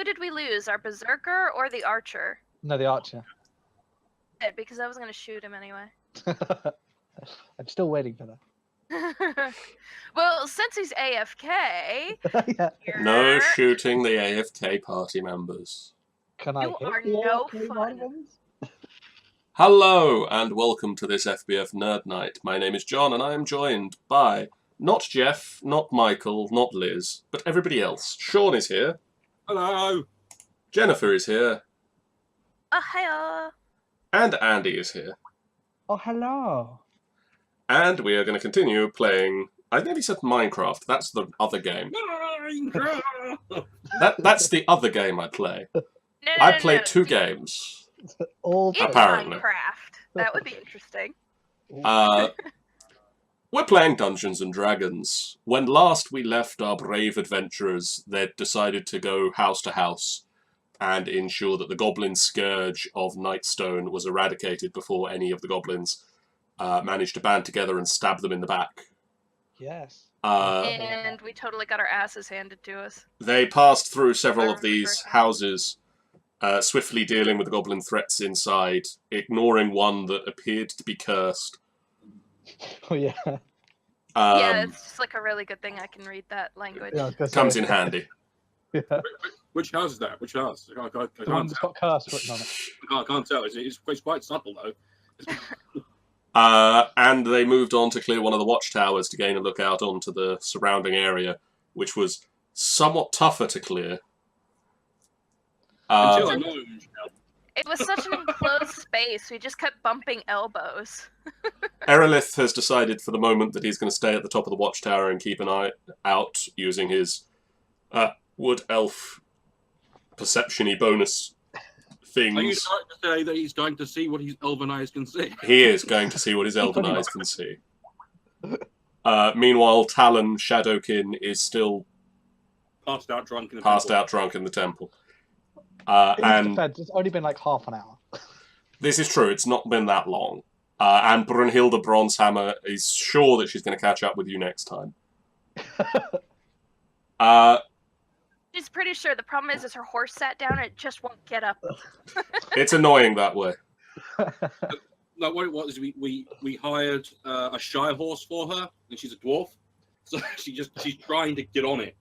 did we lose? Our berserker or the archer? No, the archer. Yeah, because I was gonna shoot him anyway. I'm still waiting for that. Well, since he's AFK, Yeah. No shooting the AFK party members. Can I You hit are the no AFK fun. ones? Hello and welcome to this FBF Nerd Night. My name is John and I am joined by not Geoff, not Michael, not Liz, but everybody else. Sean is here. Hello. Jennifer is here. Oh, hiya. And Andy is here. Oh, hello. And we are going to continue playing... I nearly said Minecraft. That's the other game. That's the other game I play. I play two games. All In Apparently. Minecraft. That would be interesting. We're playing Dungeons and Dragons. When last we left our brave adventurers, they'd decided to go house to house and ensure that the goblin scourge of Nightstone was eradicated before any of the goblins managed to band together and stab them in the back. Yes. And we totally got our asses handed to us. They passed through several of these houses, swiftly dealing with the goblin threats inside, ignoring one that appeared to be cursed. Oh, yeah. Yeah, it's just like a really good thing I can read that language. Yeah, I was gonna Comes say. in handy. Yeah. Which house is that? Which house? I The one can't that's tell. got curse written on it. I can't tell. It's quite subtle though. And they moved on to clear one of the watchtowers to gain a look out onto the surrounding area, which was somewhat tougher to clear. Until I know. It was such an enclosed space, we just kept bumping elbows. Erelith has decided for the moment that he's going to stay at the top of the watchtower and keep an eye out using his wood elf perception-y bonus things. Are you trying to say that he's going to see what his elven eyes can see? He is going to see what his elven eyes can see. Meanwhile, Talon Shadowkin is still Passed out drunk in the temple. In his And defense, it's only been like half an hour. this is true, it's not been that long. And Brunhilde Bronzehammer is sure that she's going to catch up with you next time. She's pretty sure. The problem is her horse sat down and it just won't get up. It's annoying that way. No, what it was is we hired a shy horse for her, and she's a dwarf, so she's trying to get on it.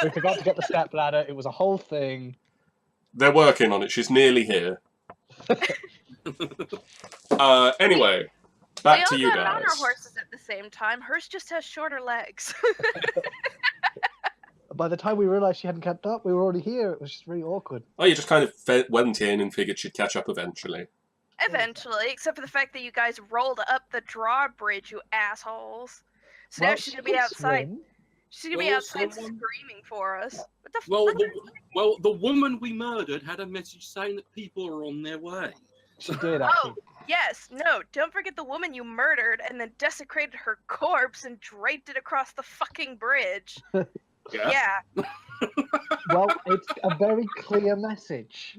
We forgot to get the step ladder. It was a whole thing. They're working on it. She's nearly here. Anyway, back to we you all got on guys. our horses at the same time. Hers just has shorter legs. By the time we realised she hadn't kept up, we were already here. It was just really awkward. Oh, you just kind of went in and figured she'd catch up eventually. Eventually, except for the fact that you guys rolled up the drawbridge, you assholes. So now Well, she's she gonna be can outside. swim. She's gonna be Well, outside someone- screaming for us. What the Well, fuck? the woman we murdered had a message saying that people are on their way. She did, actually. Oh, yes, no, don't forget the woman you murdered and then desecrated her corpse and draped it across the fucking bridge. Yeah, Well, it's a very clear message.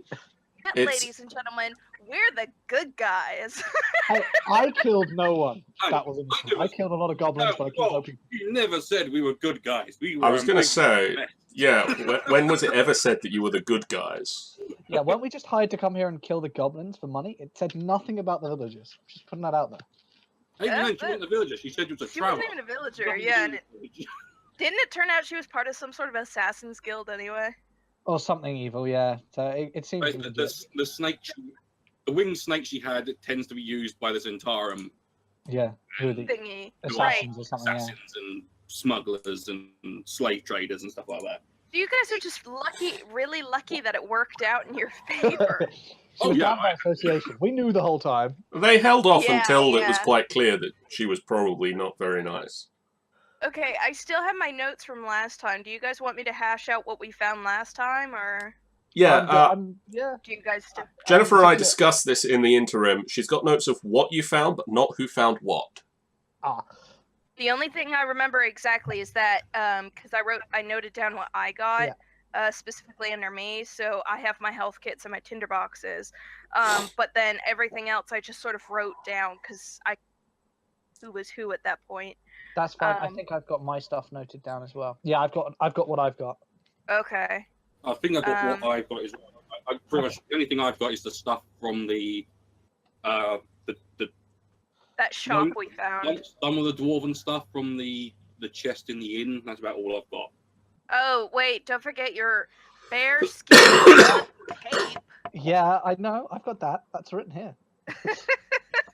ladies and gentlemen, we're the good guys. Hey, I killed no one. That was interesting. I killed a lot of goblins, but I killed no people. You never said we were good guys. We were I was going to amazing. say, yeah, when was it ever said that you were the good guys? Yeah, weren't we just hired to come here and kill the goblins for money? It said nothing about the villagers. Just putting that out there. Hey, Yeah, no, she but- wasn't a villager. She said she was a She traveler. wasn't even a villager, yeah. And didn't it turn out she was part of some sort of assassin's guild anyway? Or something evil, yeah. So it seems The legit. snake, the winged snake she had, it tends to be used by the Zentarum Yeah, who are the Thingy. assassins or something, yeah. assassins and smugglers and slave traders and stuff like that. So you guys are just lucky, really lucky that it worked out in your favor. She was down by association. We knew the whole time. They held off Yeah, until it was yeah. quite clear that she was probably not very nice. Okay, I still have my notes from last time. Do you guys want me to hash out what we found last time, or Yeah, yeah. do you guys still... Jennifer and I Yeah. discussed this in the interim. She's got notes of what you found, but not who found what. Ah, The only thing I remember exactly is that, because I noted down what I got, specifically under me, so I have my health kits and my tinder boxes, but then everything else I just sort of wrote down, because who was who at that point. that's fine. I think I've got my stuff noted down as well. Yeah, I've got what I've got. Okay. I think I've got what I've got is pretty much the only thing I've got is the stuff from the that shop we found. Some of the dwarven stuff from the chest in the inn. That's about all I've got. Oh wait, don't forget your bear skin cape. Yeah, I know. I've got that. That's written here.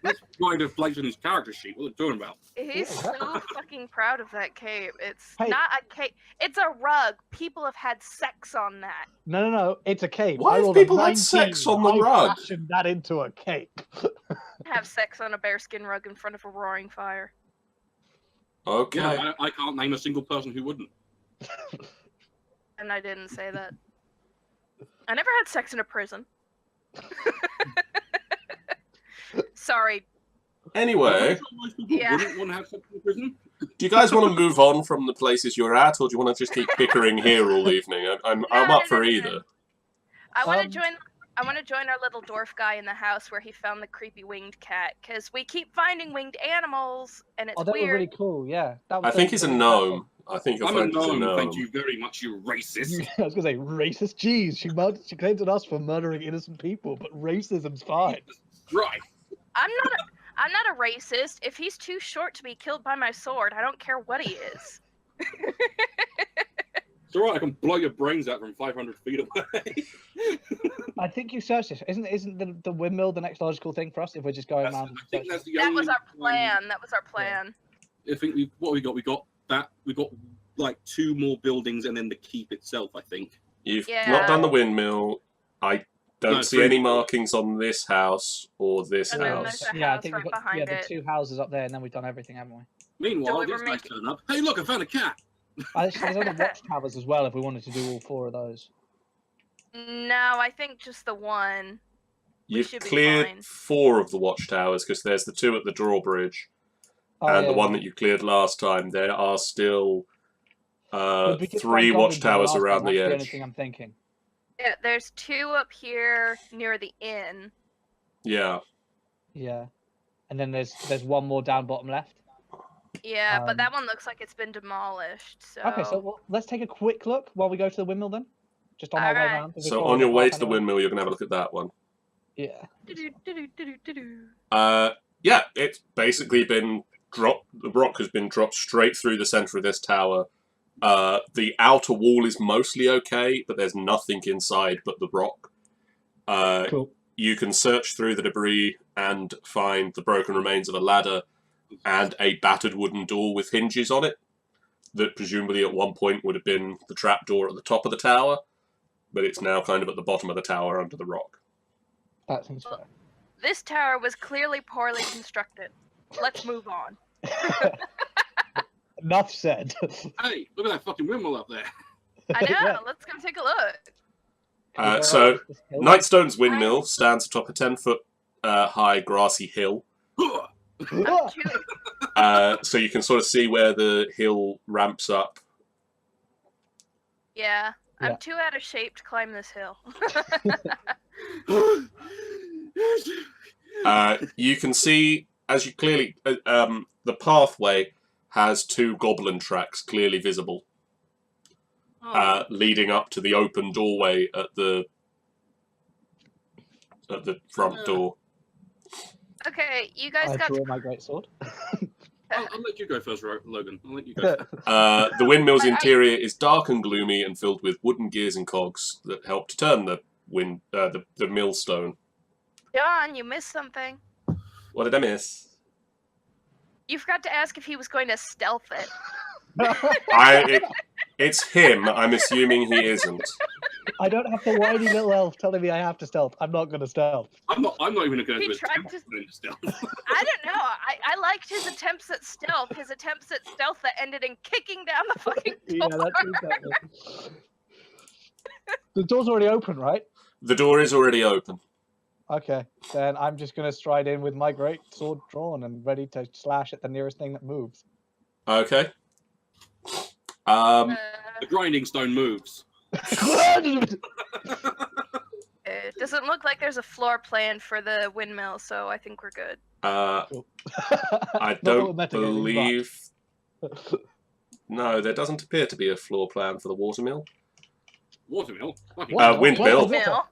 That's kind of placed in his character sheet. What are you talking about? He's so fucking proud of that cape. It's Hey. not a cape. It's a rug. People have had sex on that. No. It's a cape. Why have people had sex on the rug? I fashioned that into a cape. Have sex on a bearskin rug in front of a roaring fire. Okay. Yeah, I can't name a single person who wouldn't. And I didn't say that. I never had sex in a prison. Sorry. Anyway, Yeah. Wouldn't want to have sex in prison? do you guys want to move on from the places you're at, or do you want to just keep bickering here all evening? I'm up for either. I want to join. I want to join our little dwarf guy in the house where he found the creepy winged cat, because we keep finding winged animals, and it's They weird. were really cool. Yeah. That was I think he's a gnome. I think your I'm a friend is a gnome. gnome. Thank you very much, you racist. I was gonna say racist. Jeez, she claims at us for murdering innocent people, but racism's fine. Right. I'm not a racist. If he's too short to be killed by my sword, I don't care what he is. It's alright, I can blow your brains out from 500 feet away. I think you searched this. Isn't the windmill the next logical thing for us if we're just going around? I think that's the That only was our plan. That was our plan. I think what we got? We got that. We got like 2 more buildings and then the keep itself, I think. You've Yeah. not done the windmill. I don't No, see 3 any more. markings on this house or this And then house. there's a Yeah, I house think right we've got behind the it. 2 houses up there, and then we've done everything, haven't we? Meanwhile, we were this guy's making- turn up. Hey, look, I found a cat. There's other watchtowers as well if we wanted to do all 4 of those. No, I think just the one. You've should be cleared fine. 4 of the watchtowers because there's the 2 at the drawbridge and the one that you cleared last time. There are still But we did 3 find goblins watchtowers last time, around that's the the only edge. thing I'm thinking. Yeah, there's 2 up here near the inn. Yeah. Yeah, and then there's 1 more down bottom left. Yeah, but Um, that one looks like it's been demolished. So. Okay, so let's take a quick look while we go to the windmill then. Just on our way Alright. around. 'cause we're So following on your the way path to the anyway. windmill, you're going to have a look at that one. Yeah. Yeah, it's basically been dropped. The rock has been dropped straight through the center of this tower. The outer wall is mostly okay, but there's nothing inside but the rock. Cool. You can search through the debris and find the broken remains of a ladder and a battered wooden door with hinges on it that presumably at one point would have been the trapdoor at the top of the tower, but it's now kind of at the bottom of the tower under the rock. That seems fair. This tower was clearly poorly constructed. Let's move on. Enough said. Hey, look at that fucking windmill up there. I know. Yeah. Let's go take a look. So, This hill. Nightstone's windmill stands atop a 10-foot high grassy hill. I'm cute. So you can sort of see where the hill ramps up. Yeah, I'm Yeah. too out of shape to climb this hill. You can see, as you clearly, the pathway has 2 goblin tracks clearly visible, leading up to the open doorway at the front door. Okay, you guys I got. draw my great sword. I'll let you go first, Logan. I'll let you go first. The windmill's interior is dark and gloomy and filled with wooden gears and cogs that help to turn the millstone. John, you missed something. What did I miss? You forgot to ask if he was going to stealth it. It's him. I'm assuming he isn't. I don't have the whiny little elf telling me I have to stealth. I'm not going to stealth. I'm not even going He to tried attempt to- to put into stealth. I don't know. I liked his attempts at stealth. His attempts at stealth that ended in kicking down the fucking Yeah, door. that's exactly. The door's already open, right? The door is already open. Okay, then I'm just going to stride in with my great sword drawn and ready to slash at the nearest thing that moves. Okay. The grinding stone moves. It doesn't look like there's a floor plan for the windmill, so I think we're good. I Not that don't we're metagaming, believe. No, there doesn't appear to be a floor plan for the watermill. Watermill? Windmill. Mill.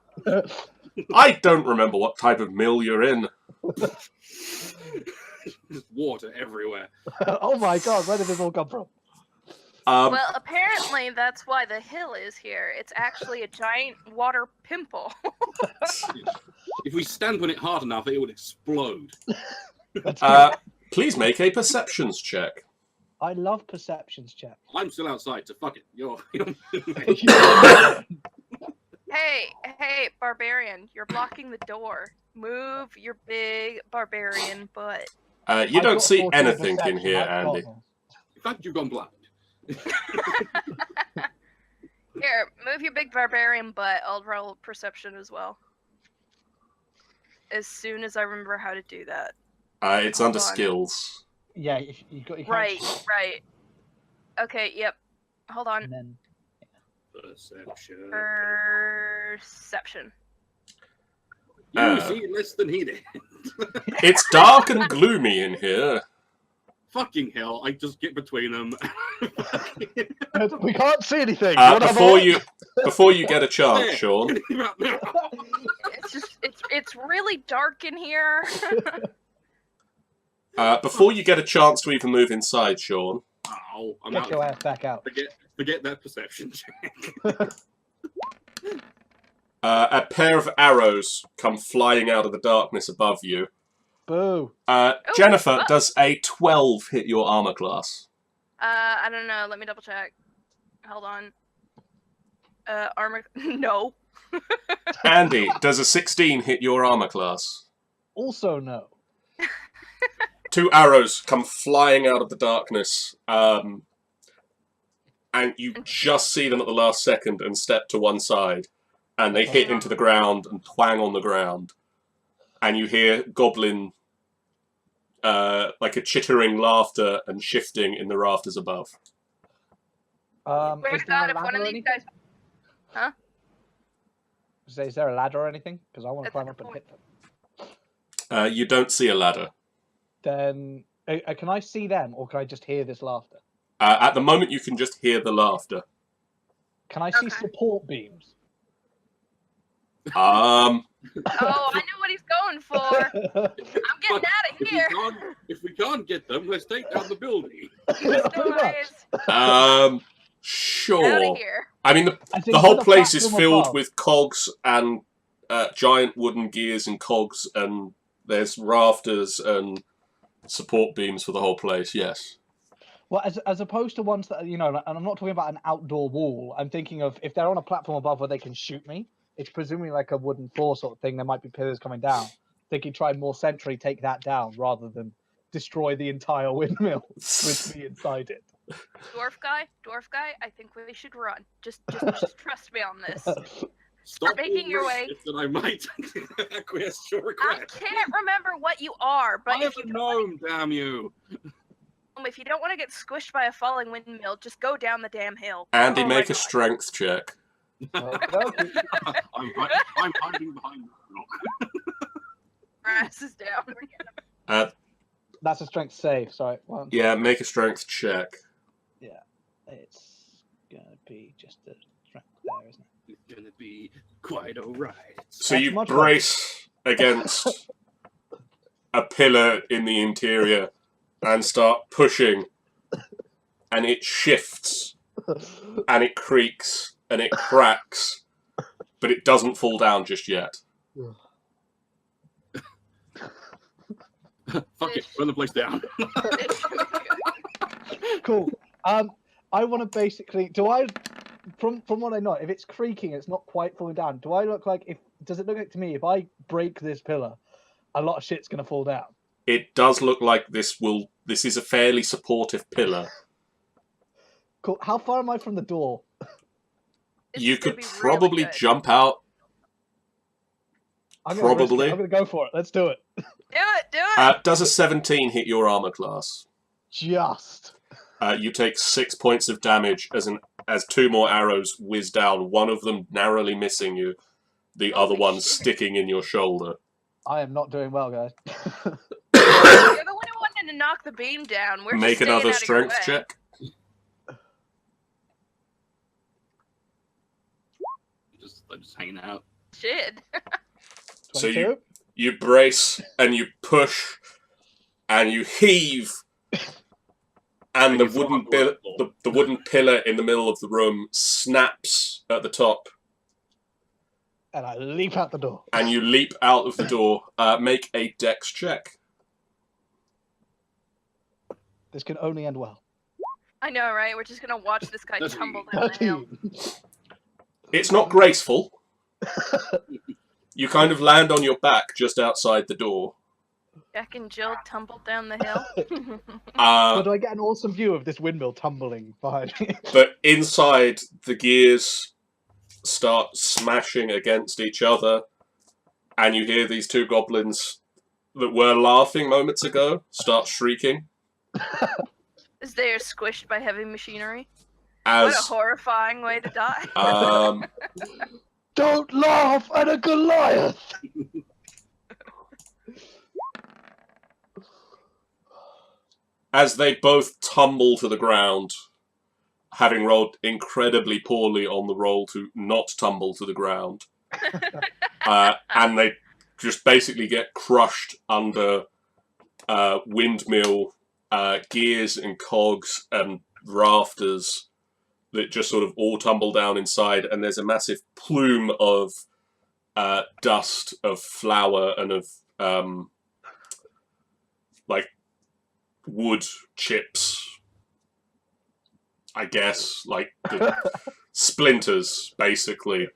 I don't remember what type of mill you're in. There's water everywhere. Oh my god, where did this all come from? Well, apparently that's why the hill is here. It's actually a giant water pimple. If we stand on it hard enough, it would explode. Please make a perceptions check. I love perceptions check. I'm still outside, so fuck it. You're... Hey, barbarian, you're blocking the door. Move your big barbarian butt. You don't see 14 anything in perception, here, I've got Andy. one. In fact, you've gone blind. Here, move your big barbarian butt. I'll roll perception as well. As soon as I remember how to do that. It's Hold under on. skills. Yeah, you got your Right. Okay, yep. Hold on. And then Perception. Perception. You see less than he did. It's dark and gloomy in here. Fucking hell, I just get between them. we can't see anything. Before you get a chance, Sean. It's really dark in here. Before you get a chance to even move inside, Sean. Oh, I'm Get out. your ass back out. Forget that perception check. A pair of arrows come flying out of the darkness above you. Boo. Jennifer, does a 12 hit your armor class? I don't know. Let me double check. Hold on. Armor. No. Andy, does a 16 hit your armor class? Also no. 2 arrows come flying out of the darkness, and you just see them at the last second and step to one side, and they hit into the ground and twang on the ground, and you hear goblin, like a chittering laughter and shifting in the rafters above. Swear Is to there God, a if one ladder of or these anything? guys. Huh? Is there a ladder or anything? Because I want to That's a climb good up and hit them. You don't see a ladder. Then can I see them, or can I just hear this laughter? At the moment, you can just hear the laughter. Can I see Okay. support beams? Oh, I know what he's going for. I'm getting out of here. If we can't get them, let's take down the building. Out Sure. of here. I mean, the whole place is filled with cogs and giant wooden gears and cogs, and there's rafters and support beams for the whole place, yes. Well, as opposed to ones that, and I'm not talking about an outdoor wall. I'm thinking of if they're on a platform above where they can shoot me, it's presumably like a wooden floor sort of thing. There might be pillars coming down. They can try more centrally take that down rather than destroy the entire windmill with me inside it. Dwarf guy, I think we should run. Just trust me on this. Stop making your way. That I might acquiesce your I request. can't remember what you are, but I have a gnome, damn you. if you don't want to get squished by a falling windmill, just go down the damn hill. Andy, Oh my make a God. strength check. I'm hiding behind the block. Ass is down. That's a strength save. Sorry. One. Yeah, make a strength check. It's gonna be just a strength there, isn't it? It's gonna be quite alright. So That's you much brace against a pillar in the interior and start pushing, and it shifts, and it creaks, and it cracks, but it doesn't fall down just yet. Fuck it, burn the place down. Cool. I want to basically. From what I know, if it's creaking, it's not quite falling down. Does it look like to me if I break this pillar, a lot of shit's gonna fall down? It does look like this is a fairly supportive pillar. Cool. How far am I from the door? You could probably jump out. I'm gonna risk it. Probably. I'm gonna go for it. Let's do it. Do it. Does a 17 hit your armor class? Just. You take 6 points of damage as 2 more arrows whiz down, one of them narrowly missing you, the other one sticking in your shoulder. I am not doing well, guys. You're the one who wanted to knock the beam down. We're Make just staying another out of your strength way. check. I'm just hanging out. Shit. So 22? you brace and you push and you heave, and the you fall wooden onto the floor. the wooden pillar in the middle of the room snaps at the top, And I leap out the door. and you leap out of the door. Make a dex check. This can only end well. I know, right? We're just gonna watch this guy 13. tumble down the hill. 13. It's not graceful. You kind of land on your back just outside the door. Jack and Jill tumbled down the hill. So do I get an awesome view of this windmill tumbling behind me? But inside, the gears start smashing against each other, and you hear these two goblins that were laughing moments ago start shrieking. As they are squished by heavy machinery. As What a horrifying way to die. Don't laugh at a Goliath! as they both tumble to the ground, having rolled incredibly poorly on the roll to not tumble to the ground, and they just basically get crushed under windmill gears and cogs and rafters that just sort of all tumble down inside, and there's a massive plume of dust, of flour, and of like wood chips, I guess, like the splinters, basically,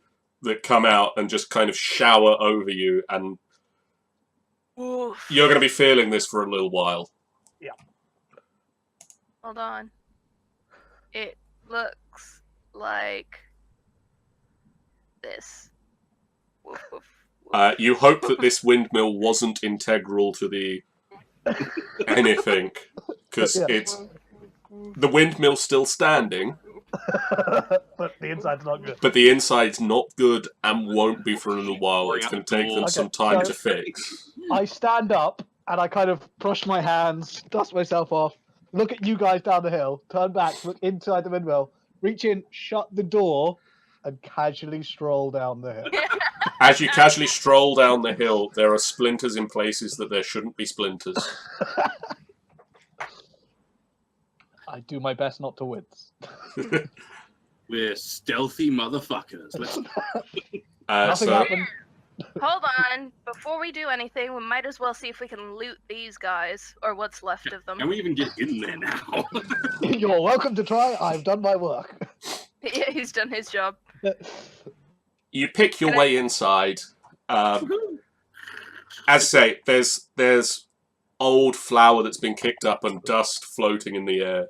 that come out and just kind of shower over you, and Oof. you're going to be feeling this for a little while. Yeah. Hold on. It looks like this. Woof, woof, woof. You hope that this windmill wasn't integral to the anything, because Yeah. it's the windmill's still standing, But the inside's not good. but the inside's not good and won't be for a little while. It's going to take them Okay, some time so- to fix. I stand up and I kind of brush my hands, dust myself off, look at you guys down the hill, turn back, look inside the windmill, reach in, shut the door, and casually stroll down the hill. As you casually stroll down the hill, there are splinters in places that there shouldn't be splinters. I do my best not to wince. We're stealthy motherfuckers. Let's... Nothing So happened. Hold on. Before we do anything, we might as well see if we can loot these guys, or what's left of them. Can we even get in there now? You're welcome to try. I've done my work. Yeah, he's done his job. you pick your way inside. As I say, there's old flour that's been kicked up and dust floating in the air.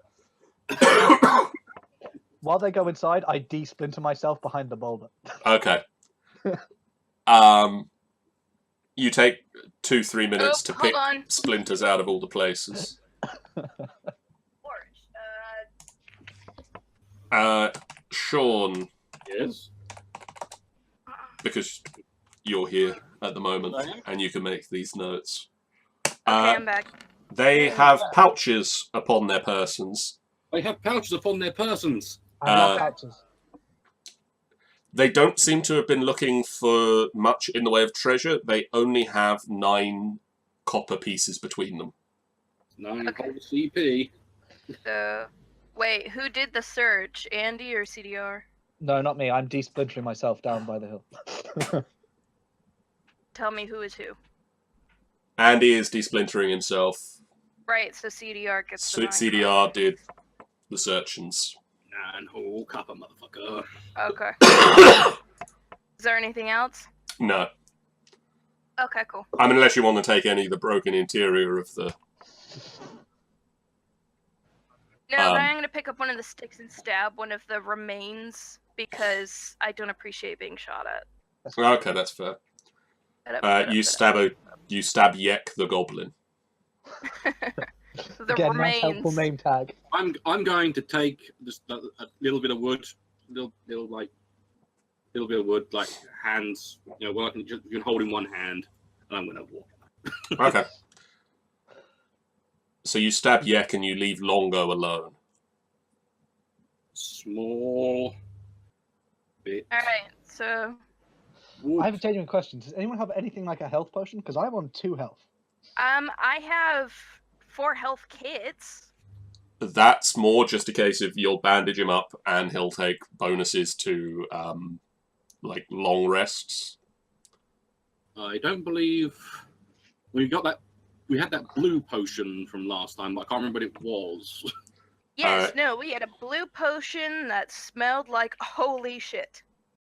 While they go inside, I de-splinter myself behind the boulder. Okay. You take 2-3 minutes to pick Hold on. splinters out of all the places. Sean, Yes. because you're here at the moment I am. and you can make these notes. Okay, I'm back. They have pouches upon their persons. They have pouches upon their persons. I love pouches. They don't seem to have been looking for much in the way of treasure. They only have 9 copper pieces between them. 9 Okay. whole CP. Wait, who did the search? Andy or CDR? No, not me. I'm de-splintering myself down by the hill. Tell me who is who. Andy is desplintering himself. Right, so CDR gets the 9. CDR did the searchings. 9 whole copper, motherfucker. Okay. Is there anything else? No. Okay, cool. I mean, unless you want to take any of the broken interior of the... No, but I'm gonna pick up one of the sticks and stab one of the remains because I don't appreciate being shot at. Okay, that's fair. You stab Yek the goblin. The Again, nice helpful remains. name tag. I'm going to take just a little bit of wood, little bit of wood, like hands. You know, well, you can hold in one hand, and I'm gonna walk. Okay. So you stab Yek and you leave Longo alone. Small bit. Alright, so I have a genuine question. Does anyone have anything like a health potion? Because I'm on 2 health. I have 4 health kits. That's more just a case of you'll bandage him up and he'll take bonuses to, like, long rests. I don't believe we got that. We had that blue potion from last time, but I can't remember what it was. Yes, no, we had a blue potion that smelled like holy shit.